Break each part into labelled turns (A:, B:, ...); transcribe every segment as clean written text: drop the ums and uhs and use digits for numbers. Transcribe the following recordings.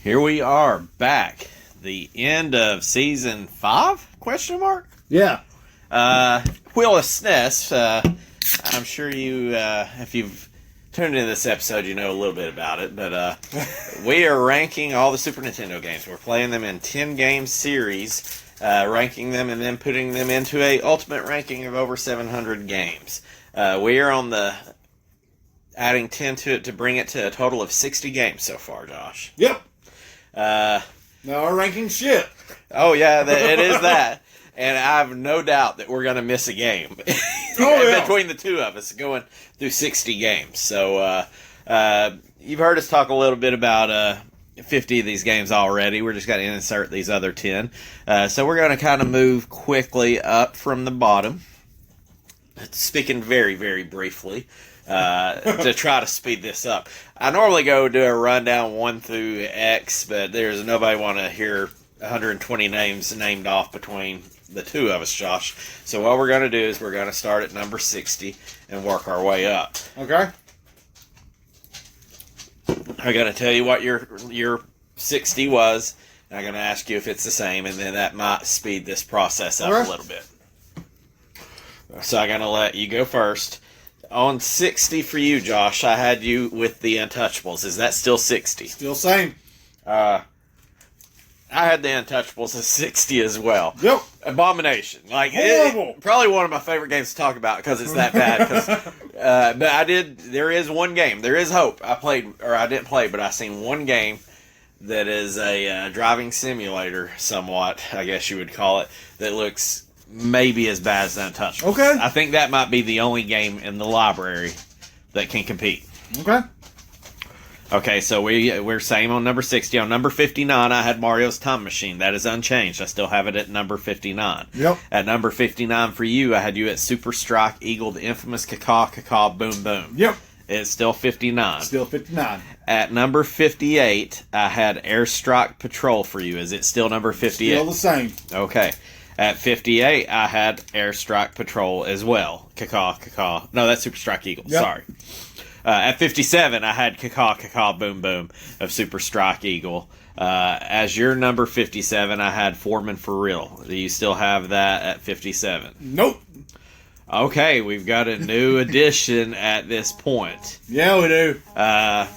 A: Here we are back. The end of season 5? Question mark?
B: Yeah.
A: Wheel of SNES. I'm sure you, if you've tuned into this episode, you know a little bit about it. But we are ranking all the Super Nintendo games. We're playing them in 10-game series, ranking them and then putting them into a ultimate ranking of over 700 games. We are on the adding 10 to it to bring it to a total of 60 games so far, Josh.
B: Yep. Now our ranking shit.
A: Oh, yeah, it is that. And I have no doubt that we're going to miss a game between the two of us going through 60 games. So you've heard us talk a little bit about 50 of these games already. We're just going to insert these other 10. So we're going to kind of move quickly up from the bottom. Speaking very, very briefly. To try to speed this up. I normally go do a rundown 1 through X, but there's nobody want to hear 120 names named off between the two of us, Josh. So what we're going to do is we're going to start at number 60 and work our way up.
B: Okay.
A: I'm going to tell you what your 60 was, and I'm going to ask you if it's the same, and then that might speed this process up a little bit. So I'm going to let you go first. On 60 for you, Josh, I had you with the Untouchables. Is that still 60?
B: Still same.
A: I had the Untouchables at 60 as well.
B: Yep.
A: Abomination. Like,
B: horrible.
A: Probably one of my favorite games to talk about because it's that bad. But there is one game. There is hope. I didn't play, but I seen one game that is a driving simulator, somewhat, I guess you would call it, that looks maybe as bad as Untouchables.
B: Okay.
A: I think that might be the only game in the library that can compete.
B: Okay.
A: Okay, so we're same on number 60. On number 59, I had Mario's Time Machine. That is unchanged. I still have it at number 59.
B: Yep.
A: At number 59 for you, I had you at Super Strike Eagle, the infamous Caw Boom Boom.
B: Yep.
A: It's still 59.
B: Still 59.
A: At number 58, I had Airstrike Patrol for you. Is it still number 58?
B: Still the same.
A: Okay. At 58, I had Airstrike Patrol as well. Caw. No, that's Super Strike Eagle.
B: Yep.
A: Sorry. At 57, I had Caw Boom Boom of Super Strike Eagle. As your number 57, I had Foreman for Real. Do you still have that at 57?
B: Nope.
A: Okay, we've got a new addition at this point.
B: Yeah, we do.
A: I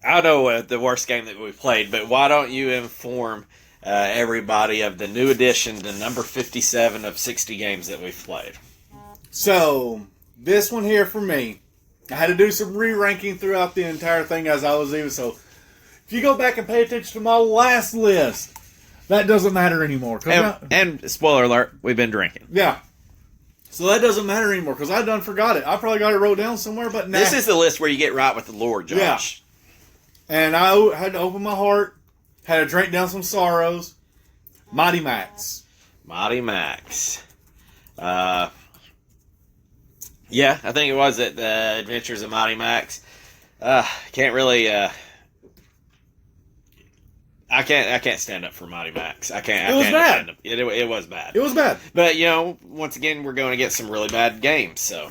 A: know the worst game that we played, but why don't you inform everybody of the new addition to number 57 of 60 games that we've played?
B: So, this one here for me, I had to do some re-ranking throughout the entire thing as I was even. So, if you go back and pay attention to my last list, that doesn't matter anymore.
A: And spoiler alert, we've been drinking.
B: Yeah. So that doesn't matter anymore because I done forgot it. I probably got it wrote down somewhere, but
A: This is the list where you get right with the Lord, Josh.
B: Yeah. And I had to open my heart, had to drink down some sorrows. Mighty Max.
A: Yeah, I think it was at the Adventures of Mighty Max. Can't really. I can't stand up for Mighty Max. I can't.
B: It was bad.
A: It was bad.
B: It was bad.
A: But once again, we're going to get some really bad games. So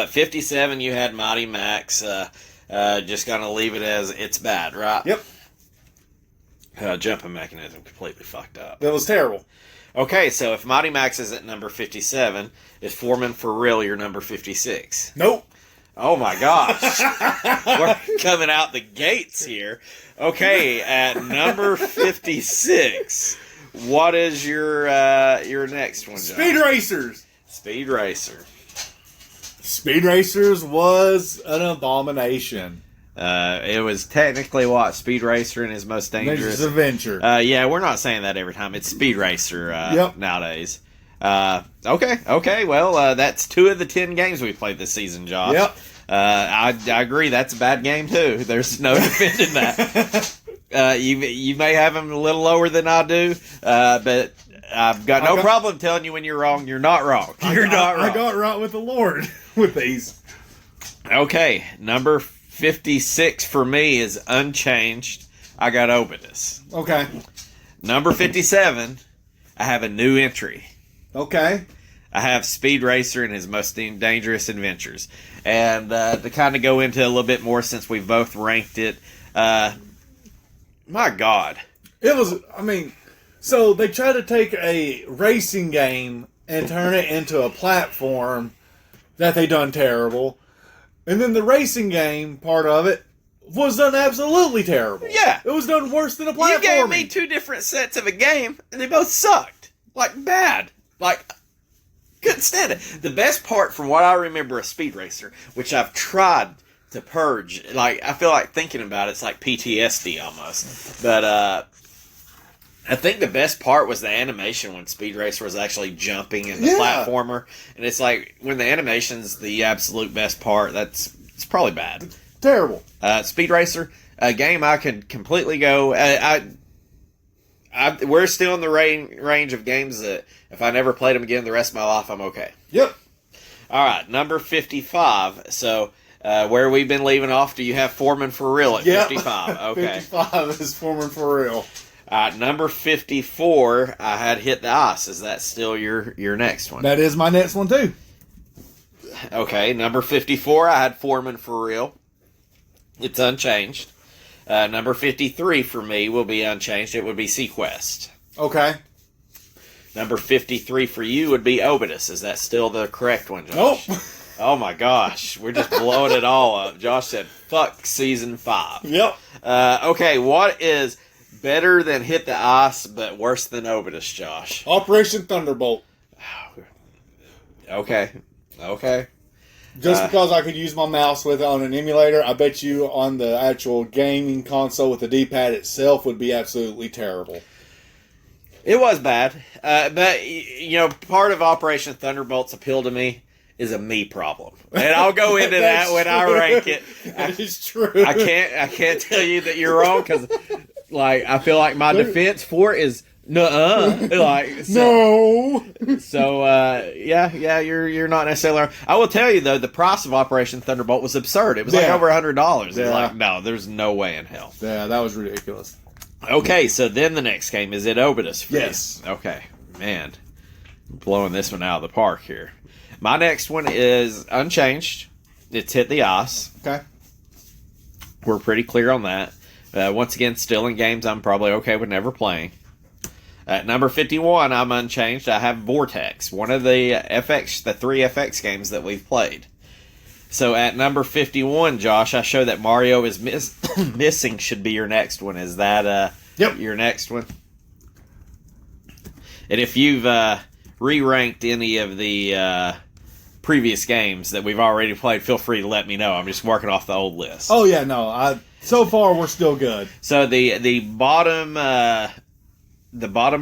A: at 57, you had Mighty Max. Just gonna leave it as it's bad, right?
B: Yep.
A: Jumping mechanism completely fucked up.
B: That was terrible.
A: Okay, so if Mighty Max is at number 57, is Foreman for Real your number 56?
B: Nope.
A: Oh my gosh. We're coming out the gates here. Okay, at number 56, what is your next one, John?
B: Speed Racers.
A: Speed Racer.
B: Speed Racers was an abomination.
A: It was technically Speed Racer and his most dangerous
B: adventure.
A: Yeah, we're not saying that every time. It's Speed Racer nowadays. Okay. Well, that's 2 of the 10 games we played this season, Josh.
B: Yep.
A: I agree. That's a bad game too. There's no defending that. You may have them a little lower than I do, but I've got no problem telling you when you're wrong. You're not wrong. You're not wrong.
B: I got right with the Lord with these.
A: Okay, number 56 for me is unchanged. I got Obidus.
B: Okay.
A: Number 57, I have a new entry.
B: Okay.
A: I have Speed Racer and His Most Dangerous Adventures. And to kind of go into a little bit more since we both ranked it, my God.
B: It was, so they tried to take a racing game and turn it into a platform that they done terrible. And then the racing game part of it was done absolutely terrible.
A: Yeah.
B: It was done worse than a platform.
A: You gave me two different sets of a game, and they both sucked. Like, bad. Like, couldn't stand it. The best part from what I remember of Speed Racer, which I've tried to purge, like, I feel like thinking about it's like PTSD almost. But, I think the best part was the animation when Speed Racer was actually jumping in the platformer. And it's like, when the animation's the absolute best part, it's probably bad.
B: Terrible.
A: Speed Racer, a game I could completely go. We're still in the range of games that if I never played them again the rest of my life, I'm okay.
B: Yep.
A: All right, number 55. So, where we've been leaving off, do you have Foreman for real at 55? Okay.
B: 55 is Foreman for real.
A: Number 54, I had Hit the Ice. Is that still your next one?
B: That is my next one, too.
A: Okay, number 54, I had Foreman for real. It's unchanged. Number 53 for me will be unchanged. It would be Sequest.
B: Okay.
A: Number 53 for you would be Obidus. Is that still the correct one, Josh?
B: Nope.
A: Oh my gosh, we're just blowing it all up. Josh said, fuck Season 5.
B: Yep.
A: Okay, what is better than Hit the Ice, but worse than Obidus, Josh?
B: Operation Thunderbolt.
A: Okay.
B: Just because I could use my mouse with it on an emulator, I bet you on the actual gaming console with the D-pad itself would be absolutely terrible.
A: It was bad. But, you know, part of Operation Thunderbolt's appeal to me is a me problem. And I'll go into that when I rank it.
B: That is true.
A: I can't tell you that you're wrong because, like, I feel like my defense for it is nuh-uh. Like,
B: no.
A: So, yeah, you're not necessarily wrong. I will tell you, though, the price of Operation Thunderbolt was absurd. It was like over $100. It's like, no, there's no way in hell.
B: Yeah, that was ridiculous.
A: Okay, so then the next game, is it Obidus for
B: Yes.
A: you? Okay, man. I'm blowing this one out of the park here. My next one is unchanged. It's Hit the Ice.
B: Okay.
A: We're pretty clear on that. Once again, still in games I'm probably okay with never playing. At number 51, I'm unchanged. I have Vortex, one of the three FX games that we've played. So at number 51, Josh, I show that Mario is missing should be your next one. Is that your next one? And if you've re-ranked any of the previous games that we've already played, feel free to let me know. I'm just working off the old list.
B: Oh, yeah, no. So far, we're still good.
A: So the bottom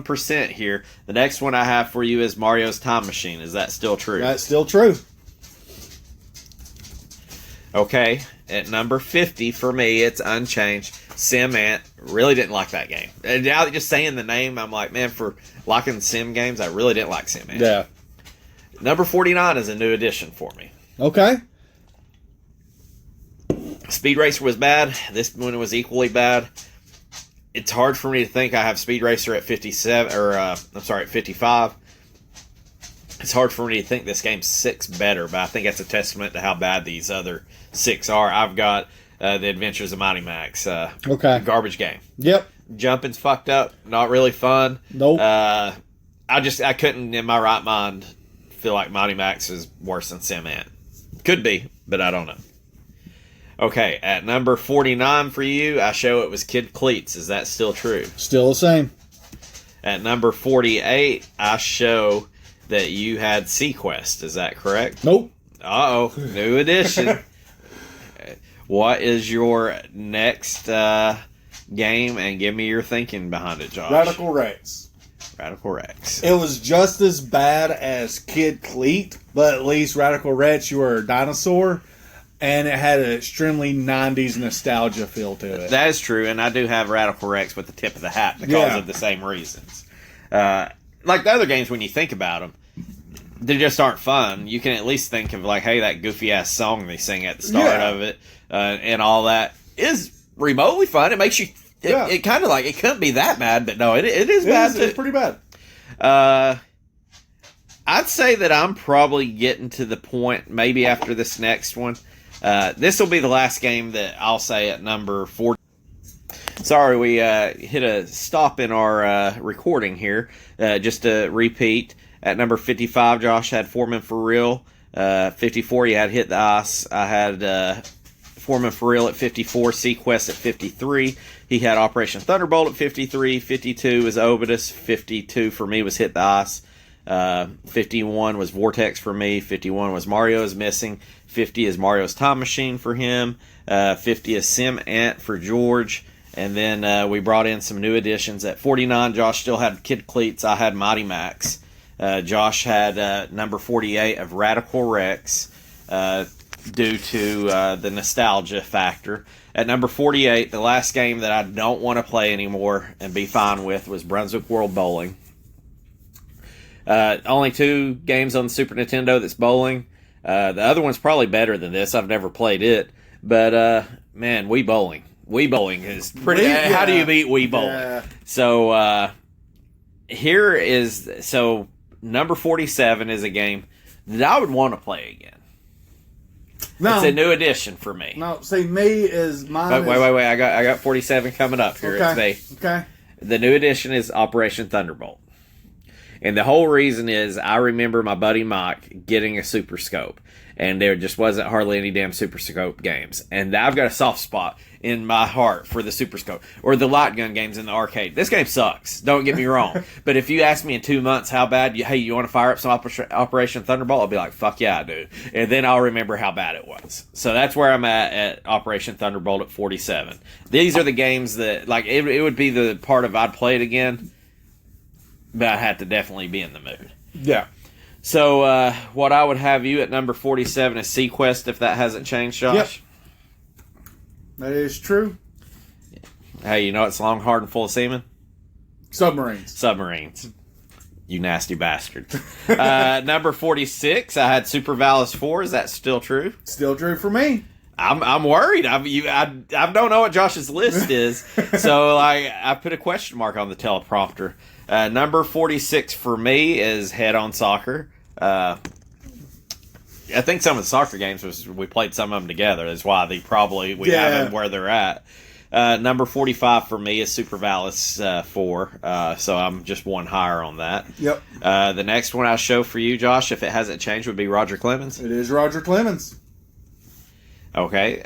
A: percent here, the next one I have for you is Mario's Time Machine. Is that still true?
B: That's still true.
A: Okay, at number 50 for me, it's unchanged. Sim Ant, really didn't like that game. And now just saying the name, I'm like, man, for liking sim games, I really didn't like Sim Ant.
B: Yeah.
A: Number 49 is a new addition for me.
B: Okay.
A: Speed Racer was bad. This one was equally bad. It's hard for me to think I have Speed Racer at 57, at 55. It's hard for me to think this game's 6 better, but I think that's a testament to how bad these other 6 are. I've got The Adventures of Mighty Max.
B: Okay.
A: Garbage game.
B: Yep.
A: Jumping's fucked up. Not really fun.
B: Nope.
A: I couldn't, in my right mind, feel like Mighty Max is worse than Sim Ant. Could be, but I don't know. Okay, at number 49 for you, I show it was Kid Cleats. Is that still true?
B: Still the same.
A: At number 48, I show that you had Sequest. Is that correct?
B: Nope.
A: Uh-oh. New edition. What is your next game? And give me your thinking behind it, Josh.
B: Radical Rex.
A: Radical Rex.
B: It was just as bad as Kid Cleat, but at least Radical Rex, you were a dinosaur, and it had an extremely 90s nostalgia feel to it.
A: That is true, and I do have Radical Rex with the tip of the hat because of the same reasons. Like the other games, when you think about them, they just aren't fun. You can at least think of, like, hey, that goofy-ass song they sing at the start of it and all that is remotely fun. It makes you... It kind of like... It couldn't be that bad, but no, it is bad.
B: It's pretty bad.
A: I I'd say that I'm probably getting to the point, maybe after this next one. This will be the last game that I'll say at number 4. Sorry, we hit a stop in our recording here. Just to repeat, at number 55, Josh had Foreman for Real. 54, you had Hit the Ice. I had Foreman for Real at 54, Sequest at 53. He had Operation Thunderbolt at 53. 52 was Obidus. 52 for me was Hit the Ice. 51 was Vortex for me. 51 was Mario is Missing. 50 is Mario's Time Machine for him. 50 is Sim Ant for George. And then we brought in some new additions. At 49, Josh still had Kid Cleats. I had Mighty Max. Josh had number 48 of Radical Rex due to the nostalgia factor. At number 48, the last game that I don't want to play anymore and be fine with was Brunswick World Bowling. Only 2 games on the Super Nintendo that's bowling. The other one's probably better than this. I've never played it. But, man, Wii Bowling. Wii Bowling is pretty... How do you beat Wii Bowling? Yeah. So, here is... So, number 47 is a game that I would want to play again. No. It's a new addition for me.
B: No, see, me is mine.
A: Wait. I got 47 coming up here.
B: Okay.
A: It's me.
B: Okay.
A: The new addition is Operation Thunderbolt. And the whole reason is I remember my buddy Mike getting a Super Scope. And there just wasn't hardly any damn Super Scope games. And I've got a soft spot in my heart for the Super Scope. Or the light gun games in the arcade. This game sucks. Don't get me wrong. But if you ask me in 2 months how bad, you want to fire up some Operation Thunderbolt? I'll be like, fuck yeah, I do. And then I'll remember how bad it was. So that's where I'm at Operation Thunderbolt at 47. These are the games that, like, it would be the part of I'd play it again. But I'd have to definitely be in the mood.
B: Yeah.
A: So, what I would have you at number 47 is Sequest, if that hasn't changed, Josh.
B: Yep. That is true.
A: Hey, you know it's long, hard, and full of semen?
B: Submarines.
A: You nasty bastard. Number 46, I had Super Valis 4. Is that still true?
B: Still true for me.
A: I'm worried. I don't know what Josh's list is. So, like, I put a question mark on the teleprompter. Number 46 for me is Head On Soccer. I think some of the soccer games we played some of them together. That's why we have them where they're at. Number 45 for me is Super Valis 4. So I'm just one higher on that.
B: Yep.
A: The next one I'll show for you, Josh, if it hasn't changed, would be Roger Clemens.
B: It is Roger Clemens.
A: Okay.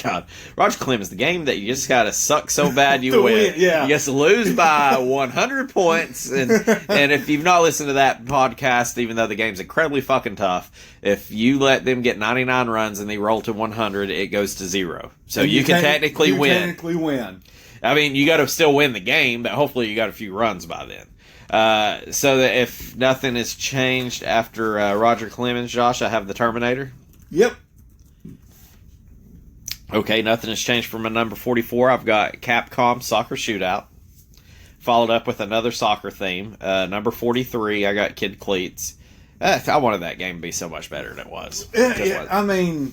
A: God, Roger Clemens, the game that you just gotta suck so bad you win.
B: Yeah.
A: You just lose by 100 points, and if you've not listened to that podcast, even though the game's incredibly fucking tough, if you let them get 99 runs and they roll to 100, it goes to 0. So you can technically win. I mean, you got to still win the game, but hopefully you got a few runs by then. So that if nothing has changed after Roger Clemens, Josh, I have the Terminator.
B: Yep.
A: Okay, nothing has changed from my number 44. I've got Capcom Soccer Shootout. Followed up with another soccer theme. Number 43, I got Kid Cleats. I wanted that game to be so much better than it was.
B: I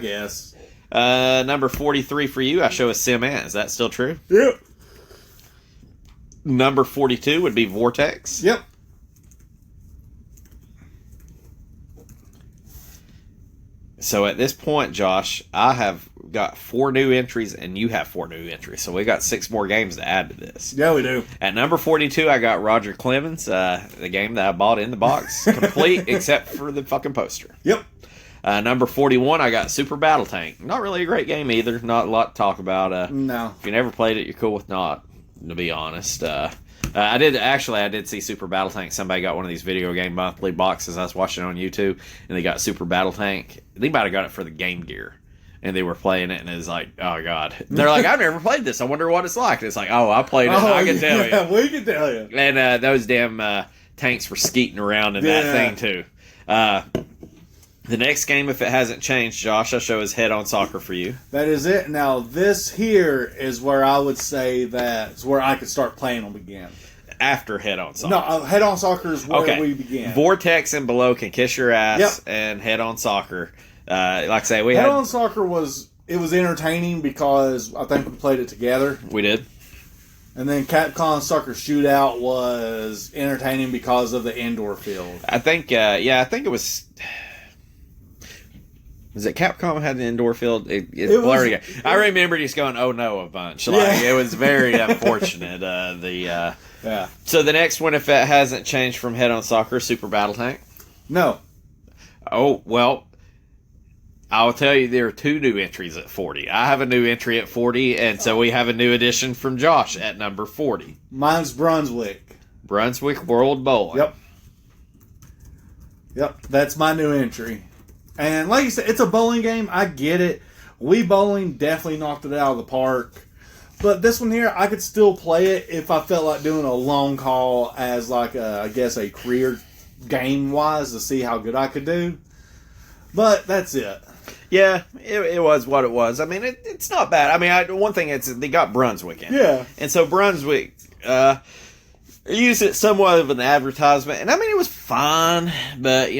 B: guess.
A: Number 43 for you, I show a Sim Ant. Is that still true?
B: Yep.
A: Number 42 would be Vortex.
B: Yep.
A: So at this point, Josh, I have got 4 new entries and you have 4 new entries. So we got 6 more games to add to this.
B: Yeah, we do.
A: At number 42, I got Roger Clemens, the game that I bought in the box, complete except for the fucking poster.
B: Yep.
A: Number 41, I got Super Battle Tank. Not really a great game either. Not a lot to talk about.
B: No.
A: If you never played it, you're cool with not, to be honest. I did see Super Battle Tank. Somebody got one of these Video Game Monthly boxes. I was watching it on YouTube, and they got Super Battle Tank. They might have got it for the Game Gear, and they were playing it, and it was like, oh god. They're like, I've never played this. I wonder what it's like. And it's like, oh, I played it. I can tell you.
B: We can tell you.
A: And those damn tanks were skeeting around in that thing too. The next game, if it hasn't changed, Josh, I'll show is Head On Soccer for you.
B: That is it. Now, this here is where I would say that's where I could start playing them again.
A: After Head On Soccer.
B: No, Head On Soccer is where we began.
A: Vortex and Below can kiss your ass, and Head On Soccer. Like I say,
B: Head On Soccer was entertaining because I think we played it together.
A: We did.
B: And then Capcom Soccer Shootout was entertaining because of the indoor field.
A: I think, I think it was. Was it Capcom had an indoor field? It blurred again. I remember just going, "Oh no," a bunch. Like it was very unfortunate. So the next one, if it hasn't changed from Head On Soccer, Super Battle Tank.
B: No.
A: Oh well, I'll tell you, there are 2 new entries at 40. I have a new entry at 40, and so we have a new addition from Josh at number 40.
B: Mine's Brunswick.
A: Brunswick World Bowling.
B: Yep, that's my new entry. And like you said, it's a bowling game. I get it. Wii Bowling definitely knocked it out of the park. But this one here, I could still play it if I felt like doing a long haul as like a career game-wise to see how good I could do. But that's it.
A: Yeah, it was what it was. I mean, it's not bad. I mean, one thing, they got Brunswick in.
B: Yeah.
A: And so Brunswick used it somewhat of an advertisement. And I mean, it was fine. But,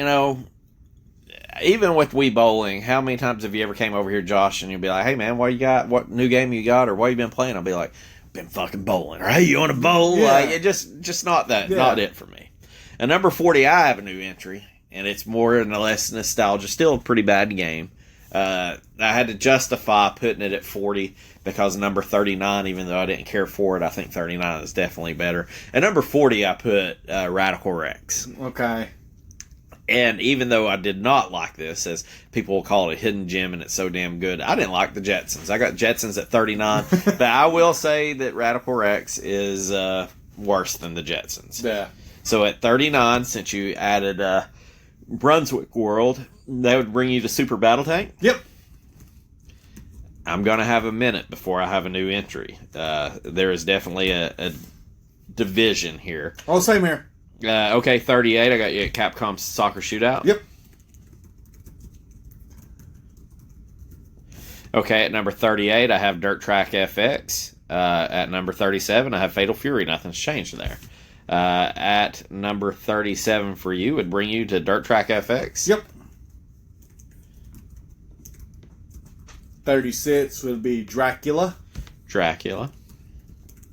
A: even with Wii Bowling, how many times have you ever came over here, Josh, and you'll be like, "Hey, man, what you got? What new game you got? Or what you been playing?" I'll be like, "Been fucking bowling." Or, "Hey, you want to bowl?"
B: Yeah.
A: Like, it just not that, not it for me. At number 40, I have a new entry. And it's more and less nostalgia. Still a pretty bad game. I had to justify putting it at 40 because number 39, even though I didn't care for it, I think 39 is definitely better. At number 40, I put Radical Rex.
B: Okay.
A: And even though I did not like this, as people will call it a hidden gem and it's so damn good, I didn't like the Jetsons. I got Jetsons at 39. But I will say that Radical Rex is worse than the Jetsons.
B: Yeah.
A: So at 39, since you added Brunswick World, that would bring you to Super Battle Tank.
B: Yep.
A: I'm going to have a minute before I have a new entry. There is definitely a division here.
B: Oh, same here.
A: Okay, 38. I got you at Capcom Soccer Shootout.
B: Yep.
A: Okay, at number 38, I have Dirt Track FX. At number 37, I have Fatal Fury. Nothing's changed there. At number 37 for you would bring you to Dirt Track FX.
B: Yep. 36 would be Dracula.
A: Dracula.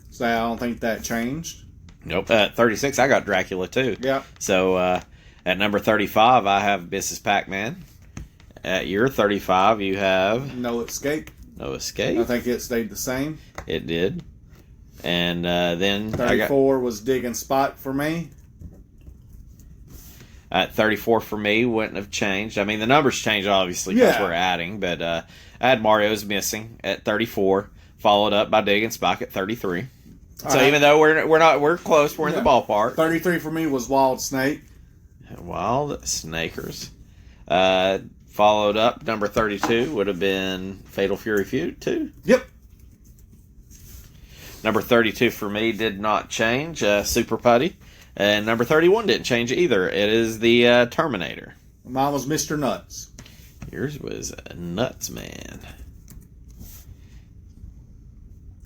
B: So I don't think that changed.
A: Nope. At 36, I got Dracula too.
B: Yeah.
A: So at number 35, I have Mrs. Pac-Man. At your 35, you have
B: No Escape.
A: No Escape.
B: I think it stayed the same.
A: It did. And then
B: 34 was Dig and Spot for me.
A: At 34 for me wouldn't have changed. I mean, the numbers change obviously because
B: Yeah.
A: we're adding, but I had Mario's Missing at 34, followed up by Dig and Spot at 33. So even though we're close, we're in the ballpark.
B: 33 for me was Wild Snake.
A: Wild Snakers. Followed up, number 32 would have been Fatal Fury Feud 2.
B: Yep.
A: Number 32 for me did not change, Super Putty. And number 31 didn't change either. It is the Terminator.
B: Mine was Mr. Nuts.
A: Yours was Nuts Man.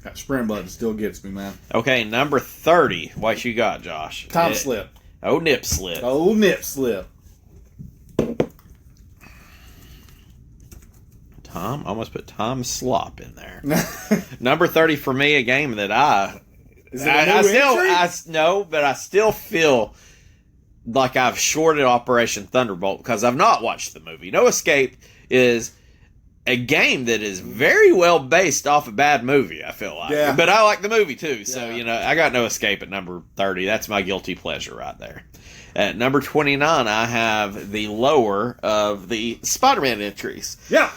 B: That sprint button still gets me, man.
A: Okay, number 30. What you got, Josh?
B: Time Slip.
A: Oh, Nip Slip.
B: Oh, Nip Slip.
A: Tom, almost put Tom Slop in there. Number 30 for me, a game that I still feel like I've shorted Operation Thunderbolt because I've not watched the movie. No Escape is a game that is very well based off a bad movie, I feel like.
B: Yeah.
A: But I like the movie too. So,
B: Yeah.
A: I got No Escape at number 30. That's my guilty pleasure right there. At number 29, I have the lower of the Spider-Man entries.
B: Yeah.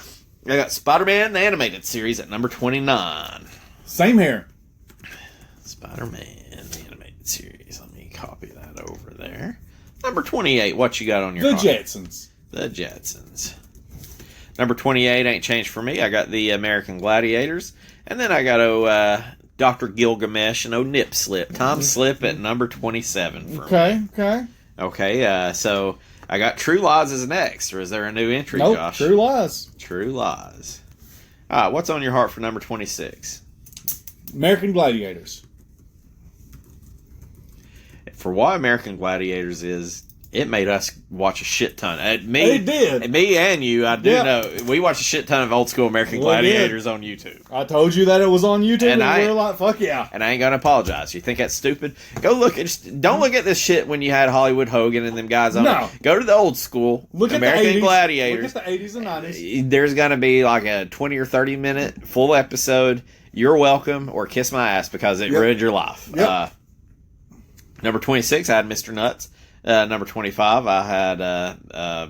A: I got Spider-Man the Animated Series at number 29.
B: Same here.
A: Spider-Man the Animated Series. Let me copy that over there. Number 28, what you got on your
B: The
A: card?
B: Jetsons.
A: The Jetsons. Number 28 ain't changed for me. I got the American Gladiators. And then I got Dr. Gilgamesh and Nip Slip. Tom Slip at number 27 for me.
B: Okay.
A: Okay, so I got True Lies as next. Or is there a new entry,
B: Nope,
A: Josh?
B: True Lies.
A: True Lies. All right, what's on your heart for number 26?
B: American Gladiators.
A: For what American Gladiators is it made us watch a shit ton.
B: It did.
A: Me and you, I do
B: Yeah.
A: know. We watched a shit ton of old school American
B: Well, it did.
A: Gladiators on YouTube.
B: I told you that it was on YouTube, and,
A: And
B: we were like, fuck yeah.
A: And I ain't gonna apologize. You think that's stupid? Go look at. Don't look at this shit when you had Hollywood Hogan and them guys on
B: No.
A: it. Go to the old school
B: Look at
A: American
B: the 80s.
A: Gladiators.
B: Look at the 80s and 90s.
A: There's gonna be like a 20 or 30 minute full episode. You're welcome, or kiss my ass because it
B: Yep.
A: ruined your life.
B: Yep.
A: Number 26, I had Mr. Nuts. Number 25, I had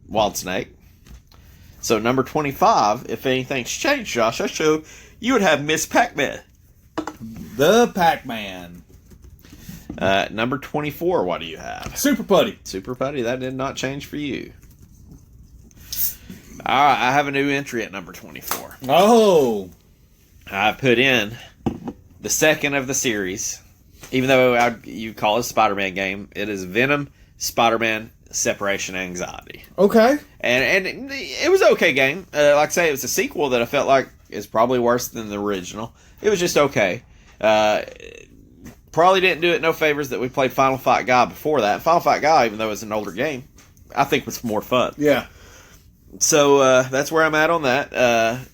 A: Wild Snake. So number 25, if anything's changed, Josh, I show you would have Miss Pac-Man.
B: The Pac-Man.
A: Number 24, what do you have?
B: Super Putty.
A: Super Putty, that did not change for you. All right, I have a new entry at number 24.
B: Oh.
A: I put in the second of the series. Even though you call it a Spider-Man game, it is Venom, Spider-Man, Separation Anxiety.
B: Okay.
A: And it was an okay game. Like I say, it was a sequel that I felt like is probably worse than the original. It was just okay. Probably didn't do it no favors that we played Final Fight Guy before that. Final Fight Guy, even though it's an older game, I think was more fun.
B: Yeah.
A: So that's where I'm at on that.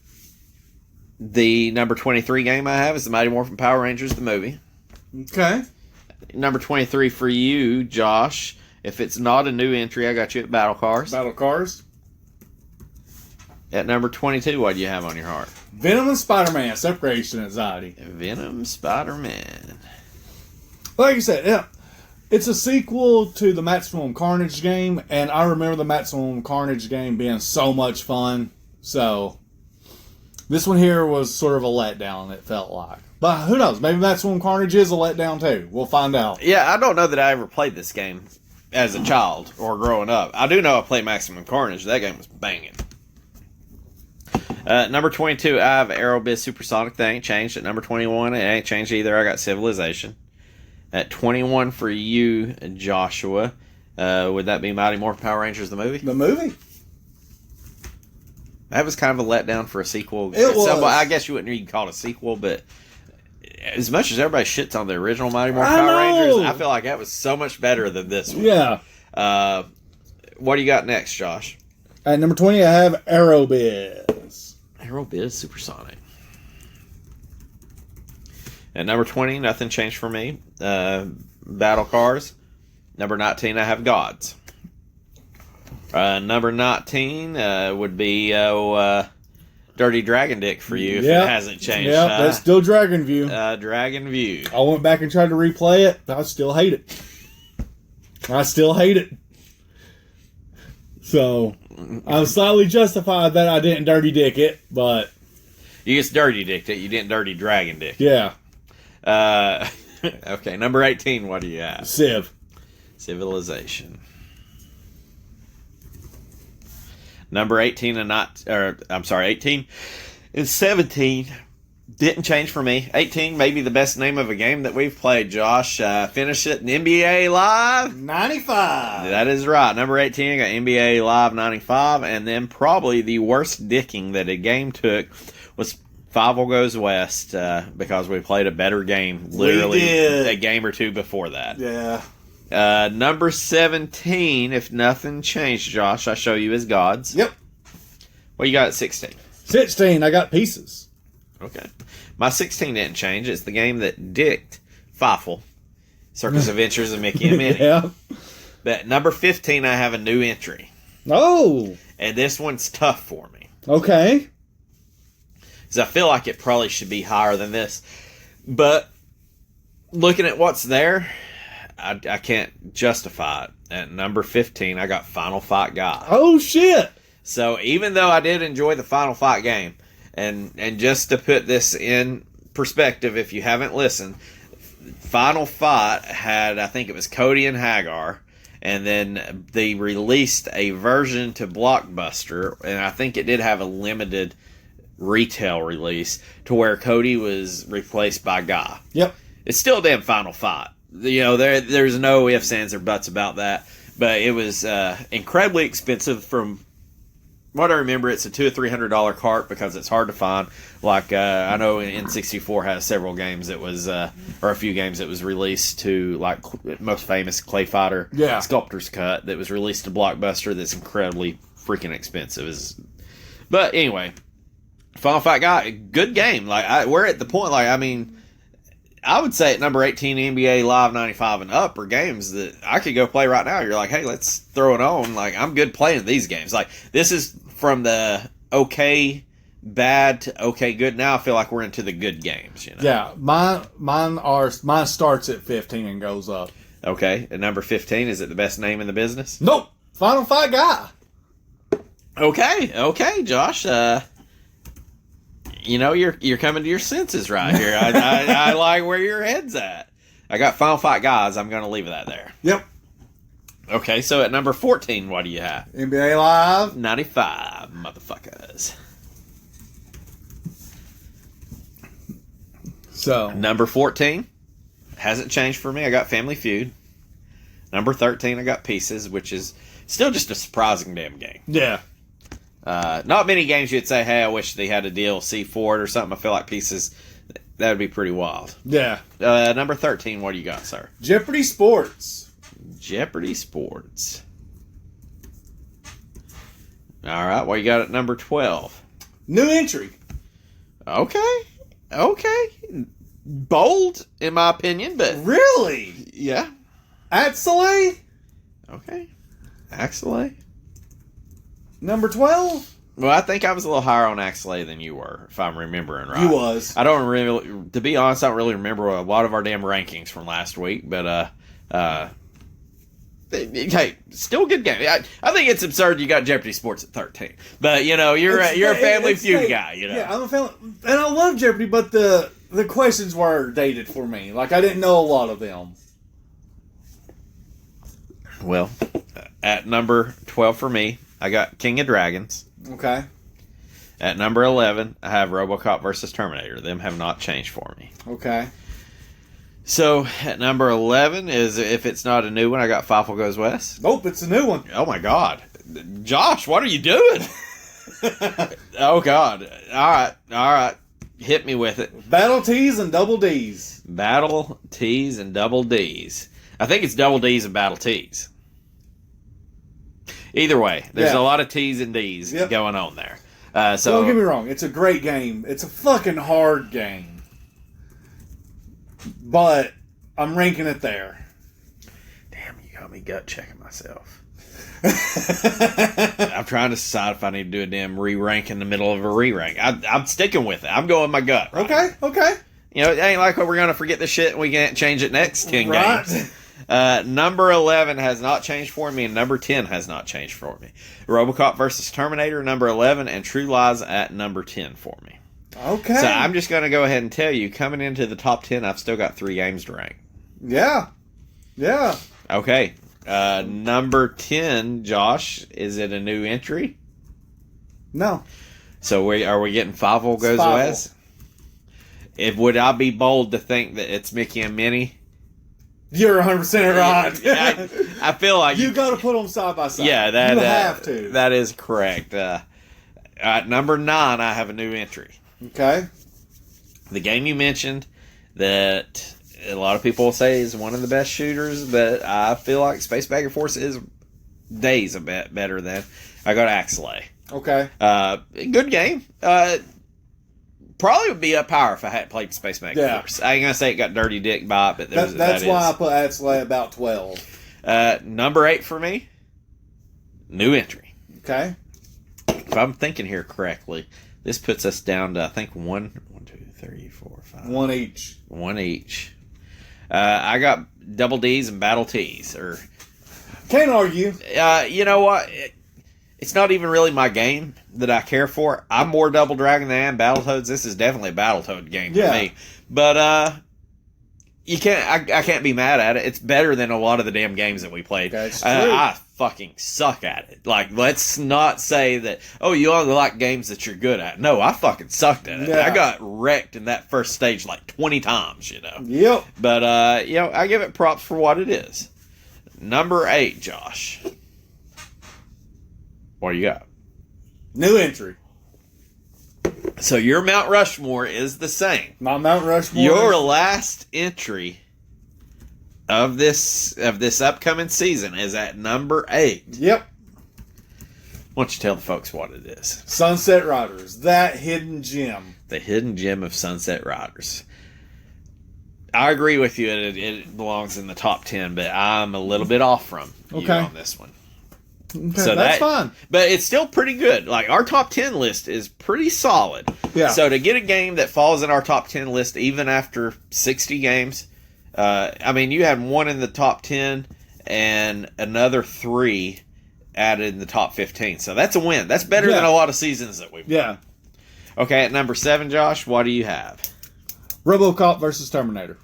A: The number 23 game I have is the Mighty Morphin Power Rangers, the movie.
B: Okay.
A: Number 23 for you, Josh. If it's not a new entry, I got you at Battle Cars.
B: Battle Cars.
A: At number 22, what do you have on your heart?
B: Venom and Spider-Man, Separation Anxiety.
A: Venom, Spider-Man.
B: Like you said, yeah. It's a sequel to the Maximum Carnage game, and I remember the Maximum Carnage game being so much fun. So, this one here was sort of a letdown, it felt like. But who knows? Maybe Maximum Carnage is a letdown too. We'll find out.
A: Yeah, I don't know that I ever played this game as a child or growing up. I do know I played Maximum Carnage. That game was banging. Number 22, I have Aerobiz Supersonic. That ain't changed. At number 21, it ain't changed either. I got Civilization. At 21 for you, Joshua, would that be Mighty Morphin Power Rangers, the movie?
B: The movie?
A: That was kind of a letdown for a sequel.
B: It was.
A: I guess you wouldn't even call it a sequel, but as much as everybody shits on the original Mighty Morphin
B: I
A: Power
B: know.
A: Rangers, I feel like that was so much better than this one.
B: Yeah.
A: What do you got next, Josh?
B: At number 20, I have Aerobiz.
A: Aerobiz Supersonic. At number 20, nothing changed for me. Battle Cars. Number 19, I have Gods. Number 19 would be Dirty Dragon Dick for you if it hasn't changed.
B: Yeah, that's still Dragon View.
A: Dragon View.
B: I went back and tried to replay it. I still hate it. So, I'm slightly justified that I didn't Dirty Dick it, but...
A: You just Dirty Dicked it. You didn't Dirty Dragon Dick.
B: Yeah.
A: Okay, number 18, what do you have?
B: Civ.
A: Civilization. Number 18 18 and 17 didn't change for me. 18, maybe the best name of a game that we've played, Josh. Finish it in NBA Live.
B: 95.
A: That is right. Number 18, I got NBA Live 95, and then probably the worst dicking that a game took was Five Goes West, because we played a better game, literally a game or two before that.
B: Yeah.
A: Number 17, if nothing changed, Josh, I show you as Gods.
B: Yep.
A: What you got at 16?
B: 16, I got Pieces.
A: Okay. My 16 didn't change. It's the game that dicked Fievel, Circus Adventures of Mickey and Minnie.
B: Yeah.
A: But number 15, I have a new entry.
B: Oh.
A: And this one's tough for me.
B: Okay.
A: Because I feel like it probably should be higher than this. But looking at what's there, I can't justify it. At number 15, I got Final Fight Guy.
B: Oh, shit.
A: So even though I did enjoy the Final Fight game, and just to put this in perspective, if you haven't listened, Final Fight had, I think it was Cody and Hagar, and then they released a version to Blockbuster, and I think it did have a limited retail release to where Cody was replaced by Guy.
B: Yep.
A: It's still a damn Final Fight. You know, there's no ifs, ands, or buts about that. But it was incredibly expensive from what I remember, it's a $200 or $300 cart because it's hard to find. Like I know N64 has several games that was, or a few games that was released to, like most famous Clay Fighter, Sculptor's Cut, that was released to Blockbuster. That's incredibly freaking expensive. But anyway, Final Fight Guy, good game. Like we're at the point. Like I mean, I would say at number 18, NBA Live 95 and up are games that I could go play right now. You're like, hey, let's throw it on. Like I'm good playing these games. Like this is from the okay, bad to okay, good. Now I feel like we're into the good games. You know?
B: Yeah, mine starts at 15 and goes up.
A: Okay, at number 15, is it the best name in the business?
B: Nope, Final Fight Guy.
A: Okay, Josh. You know you're coming to your senses right here. I like where your head's at. I got Final Fight Guys. I'm going to leave that there.
B: Yep.
A: Okay, so at number 14, what do you have?
B: NBA Live
A: 95, motherfuckers.
B: So
A: Number 14 hasn't changed for me. I got Family Feud. Number 13, I got Pieces, which is still just a surprising damn game.
B: yeah.
A: Not many games you'd say, hey, I wish they had a DLC for it or something. I feel like Pieces, that would be pretty wild.
B: Yeah.
A: Number 13, what do you got, sir?
B: Jeopardy Sports.
A: Jeopardy Sports. All right, what you got at number 12?
B: New entry.
A: Okay. Bold, in my opinion, but
B: Really?
A: yeah.
B: Axelay?
A: Okay. Axelay.
B: Number 12?
A: Well, I think I was a little higher on Axelay than you were, if I'm remembering right.
B: You was.
A: I don't really, to be honest, I don't really remember a lot of our damn rankings from last week, but hey, still a good game. I think it's absurd you got Jeopardy Sports at 13, but you know you're a Family Feud guy. You know,
B: yeah, I'm a family, and I love Jeopardy, but the questions were dated for me. Like I didn't know a lot of them.
A: Well, at number 12 for me, I got King of Dragons.
B: Okay.
A: At number 11, I have RoboCop versus Terminator. Them have not changed for me.
B: Okay.
A: So, at number 11 is, if it's not a new one, I got Fievel Goes West.
B: Nope, it's a new one.
A: Oh my God. Josh, what are you doing? Oh God. All right. Hit me with it.
B: Battle T's and Double D's.
A: Battle T's and Double D's. I think it's Double D's and Battle T's. Either way, there's a lot of T's and D's going on there. So
B: don't get me wrong, it's a great game. It's a fucking hard game. But I'm ranking it there.
A: Damn, you got me gut checking myself. I'm trying to decide if I need to do a damn re-rank in the middle of a re-rank. I'm sticking with it. I'm going with my gut. Right?
B: Okay.
A: You know, it ain't like we're going to forget this shit and we can't change it next 10 games. Number 11 has not changed for me, and number 10 has not changed for me. RoboCop versus Terminator, number 11, and True Lies at number 10 for me.
B: Okay.
A: So I'm just going to go ahead and tell you, coming into the top 10, I've still got 3 games to rank.
B: Yeah.
A: Okay. Number 10, Josh, is it a new entry?
B: No.
A: So are we getting Fievel Goes West? Would I be bold to think that it's Mickey and Minnie?
B: You're 100% right.
A: I feel like
B: you got to put them side by side.
A: Yeah,
B: you have to.
A: That is correct. At number 9, I have a new entry.
B: Okay.
A: The game you mentioned that a lot of people say is one of the best shooters, but I feel like Space Bagger Force is days a bit better than. I got Axelay.
B: Okay.
A: Good game. Probably would be up higher if I hadn't played Space Bagger Force. I ain't gonna say it got dirty dick by it, but
B: that's why I put Axelay about 12.
A: Number 8 for me. New entry.
B: Okay.
A: If I'm thinking here correctly, this puts us down to, I think, 1, 2, 3, 4, 5.
B: One each.
A: One each. I got Double D's and Battle T's.
B: Can't argue.
A: You know what? It's not even really my game that I care for. I'm more Double Dragon than I am Battletoads. This is definitely a Battletoad game for me. But you can't. I can't be mad at it. It's better than a lot of the damn games that we played.
B: That's true.
A: I fucking suck at it. Like, let's not say that, oh, you only like games that you're good at. No, I fucking sucked at it.
B: Yeah.
A: I got wrecked in that first stage like 20 times, you know.
B: Yep.
A: But, I give it props for what it is. Number 8, Josh. What do you got?
B: New entry.
A: So your Mount Rushmore is the same.
B: My Mount Rushmore.
A: Your last entry of this upcoming season is at number 8.
B: Yep.
A: Why don't you tell the folks what it is?
B: Sunset Riders. That hidden gem.
A: The hidden gem of Sunset Riders. I agree with you. It belongs in the top 10, but I'm a little bit off from you on this one.
B: Okay,
A: So
B: that's fine.
A: But it's still pretty good. Like, our top 10 list is pretty solid.
B: Yeah.
A: So to get a game that falls in our top 10 list even after 60 games, I mean, you had one in the top 10 and another 3 added in the top 15. So that's a win. That's better than a lot of seasons that we've done.
B: Yeah.
A: Okay, at number 7, Josh, what do you have?
B: RoboCop versus Terminator.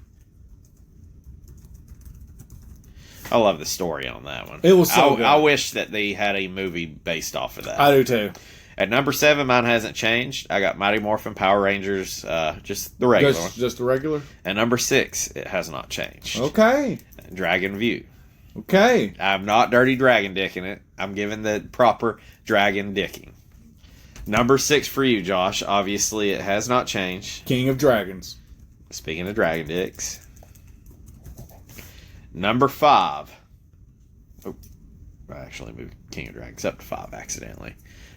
A: I love the story on that one.
B: It was so good.
A: I wish that they had a movie based off of that.
B: I do too.
A: At number 7, mine hasn't changed. I got Mighty Morphin Power Rangers, just the regular one.
B: Just the regular?
A: At number 6, it has not changed.
B: Okay.
A: Dragon View.
B: Okay.
A: I'm not dirty dragon dicking it. I'm giving the proper dragon dicking. Number 6 for you, Josh. Obviously, it has not changed.
B: King of Dragons.
A: Speaking of dragon dicks. Number 5. Oh, I actually moved King of Dragons up to 5 accidentally.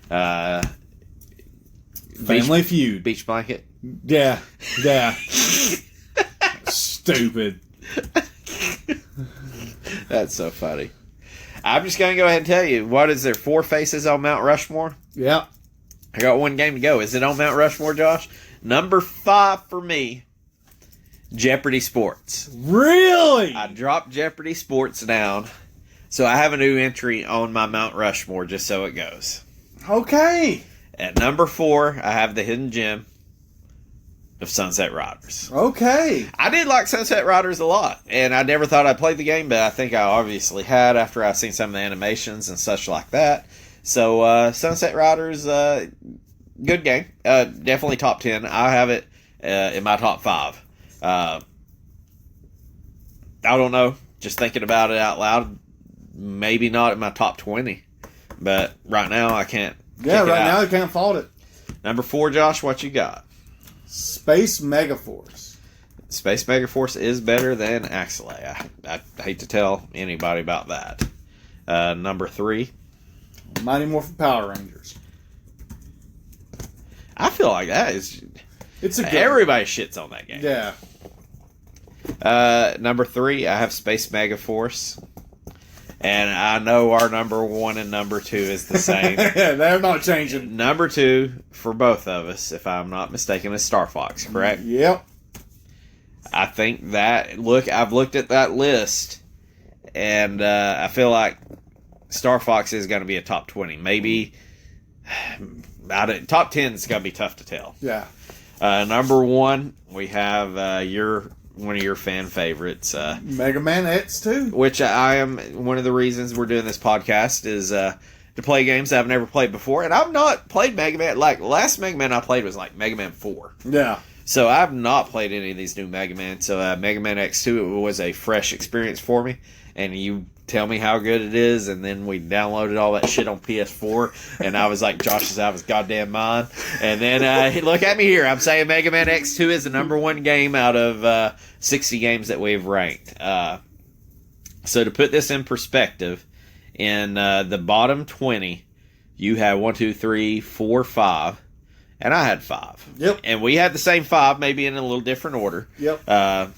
B: Family Feud.
A: Beach blanket.
B: Yeah. Yeah. Stupid.
A: That's so funny. I'm just going to go ahead and tell you, what is there, 4 faces on Mount Rushmore?
B: Yeah.
A: I got one game to go. Is it on Mount Rushmore, Josh? Number 5 for me, Jeopardy Sports.
B: Really?
A: I dropped Jeopardy Sports down, so I have a new entry on my Mount Rushmore, just so it goes.
B: Okay.
A: At number 4, I have the hidden gem of Sunset Riders.
B: Okay.
A: I did like Sunset Riders a lot, and I never thought I'd play the game, but I think I obviously had after I've seen some of the animations and such like that. So, Sunset Riders, good game. Definitely top 10. I have it in my top 5. I don't know. Just thinking about it out loud, maybe not in my top 20. But right now, I can't.
B: Yeah, right now, you can't fault it.
A: Number 4, Josh, what you got?
B: Space Megaforce.
A: Space Megaforce is better than Axelay. I hate to tell anybody about that. Number 3.
B: Mighty Morphin Power Rangers.
A: I feel like that is...
B: It's a good
A: everybody shits on that game.
B: Yeah.
A: Number 3, I have Space Megaforce. And I know our number 1 and number 2 is the same.
B: Yeah, they're not changing.
A: Number 2, for both of us, if I'm not mistaken, is Star Fox, correct?
B: Yep.
A: I think that... Look, I've looked at that list, and I feel like Star Fox is going to be a top 20. Maybe... top 10 is going to be tough to tell.
B: Yeah.
A: Number 1, we have one of your fan favorites.
B: Mega Man X2.
A: Which I am, one of the reasons we're doing this podcast is to play games I've never played before. And I've not played Mega Man. Like, last Mega Man I played was like Mega Man 4.
B: Yeah.
A: So I've not played any of these new Mega Man. So Mega Man X2 was a fresh experience for me. And you tell me how good it is, and then we downloaded all that shit on PS4, and I was like, Josh is out of his goddamn mind. And then, look at me here. I'm saying Mega Man X2 is the number 1 game out of 60 games that we've ranked. So to put this in perspective, in the bottom 20, you had 1, 2, 3, 4, 5, and I had 5.
B: Yep.
A: And we had the same 5, maybe in a little different order.
B: Yep.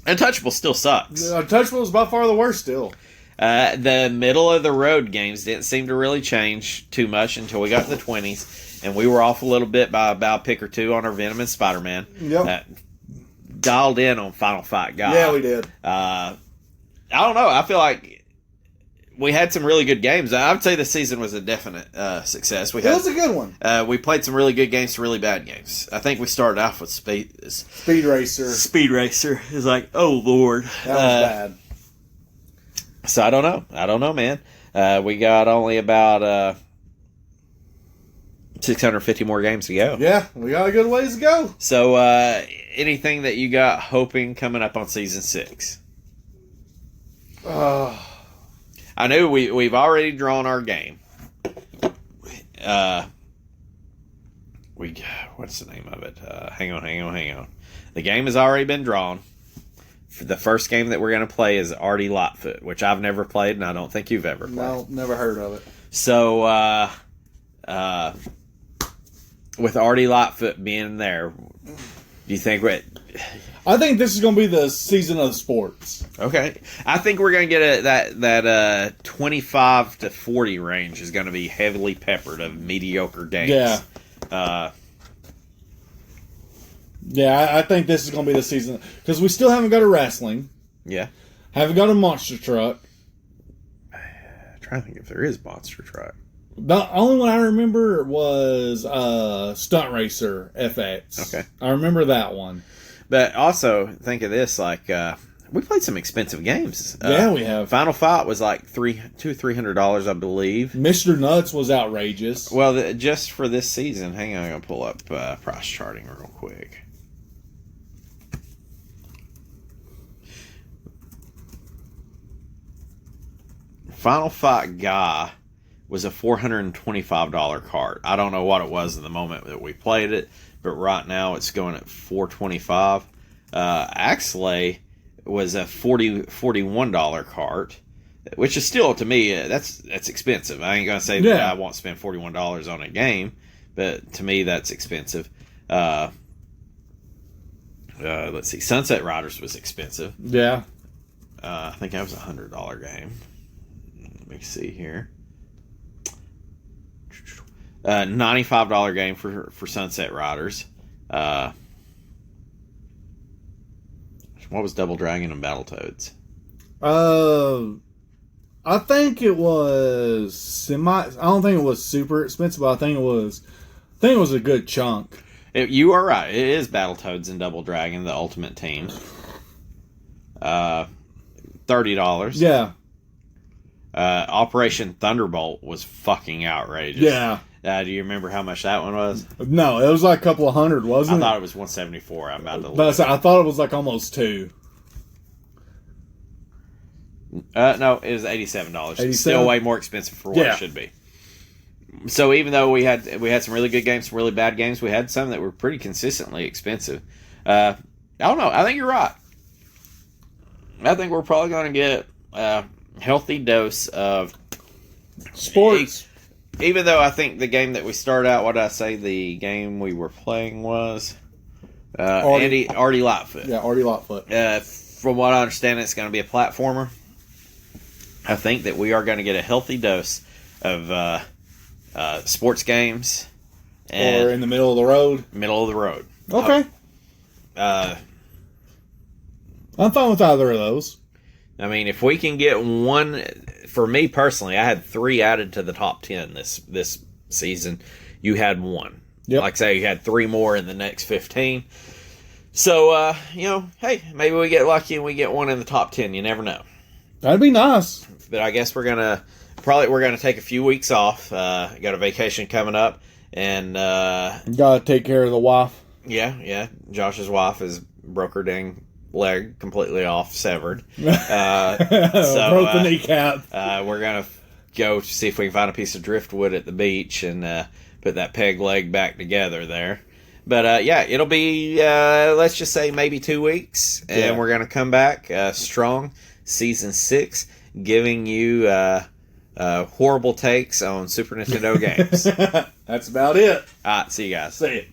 A: Untouchable still sucks.
B: Untouchable is by far the worst still.
A: The middle of the road games didn't seem to really change too much until we got in the 20s, and we were off a little bit by about a pick or 2 on our Venom and Spider-Man.
B: Yep.
A: Dialed in on Final Fight Guy.
B: Yeah, we did.
A: I don't know. I feel like we had some really good games. I would say the season was a definite success.
B: It was a good one.
A: We played some really good games to really bad games. I think we started off with Speed
B: Racer.
A: Speed Racer is like, oh Lord,
B: that was bad.
A: So I don't know, man. We got only about 650 more games to go.
B: Yeah, we got a good ways to go.
A: So anything that you got hoping coming up on season 6? I know we've already drawn our game. what's the name of it? Hang on. The game has already been drawn. The first game that we're going to play is Artie Lotfoot, which I've never played, and I don't think you've ever played.
B: No, never heard of it.
A: So, with Artie Lotfoot being there, do you think
B: I think this is going to be the season of sports.
A: Okay, I think we're going to get that 25 to 40 range is going to be heavily peppered of mediocre games.
B: Yeah. Yeah, I think this is going to be the season. Because we still haven't got a wrestling.
A: Yeah.
B: Haven't got a monster truck.
A: I'm trying to think if there is monster truck.
B: The only one I remember was Stunt Racer FX.
A: Okay.
B: I remember that one.
A: But also, think of this, like, we played some expensive games.
B: Yeah, we have.
A: Final Fight was like $300, I believe.
B: Mr. Nuts was outrageous.
A: Well, just for this season, hang on, I'm going to pull up price charting real quick. Final Fight Guy was a $425 cart. I don't know what it was at the moment that we played it, but right now it's going at $425. Axley was a $41 cart, which is still, to me, that's expensive. I ain't gonna say that I won't spend $41 on a game, but to me that's expensive. Let's see, Sunset Riders was expensive.
B: Yeah.
A: I think that was a $100 game. Let me see here. $95 game for Sunset Riders. What was Double Dragon and Battletoads?
B: I think it was I don't think it was super expensive, but I think it was a good chunk.
A: You are right. It is Battletoads and Double Dragon, the Ultimate Team. $30.
B: Yeah.
A: Operation Thunderbolt was fucking outrageous.
B: Yeah.
A: Do you remember how much that one was?
B: No, it was like a couple of hundred, wasn't it?
A: I thought it was $174. I'm about to look.
B: But I thought it was like almost $2.
A: No, it was $87.
B: $87?
A: Still way more expensive for what it should be. So even though we had some really good games, some really bad games, we had some that were pretty consistently expensive. I don't know. I think you're right. I think we're probably going to get a healthy dose of
B: sports.
A: Even though I think the game that we started out, what did I say the game we were playing was? Artie Lightfoot.
B: Yeah, Artie Lightfoot.
A: From what I understand, it's going to be a platformer. I think that we are going to get a healthy dose of sports games.
B: Or in the middle of the road.
A: Middle of the road.
B: Okay. I'm fine with either of those.
A: I mean, if we can get one, for me personally, I had 3 added to the top 10 this season. You had 1.
B: Yep.
A: Like I say, you had 3 more in the next 15. So, hey, maybe we get lucky and we get one in the top 10. You never know.
B: That'd be nice.
A: But I guess we're gonna take a few weeks off. Got a vacation coming up, and
B: gotta take care of the wife.
A: Yeah. Josh's wife has broke her dang leg completely off, severed.
B: Broke the kneecap.
A: We're gonna go see if we can find a piece of driftwood at the beach and put that peg leg back together there. But it'll be let's just say maybe 2 weeks, and we're gonna come back strong, season 6, giving you horrible takes on Super Nintendo games.
B: That's about it.
A: All right, see you guys.
B: See you.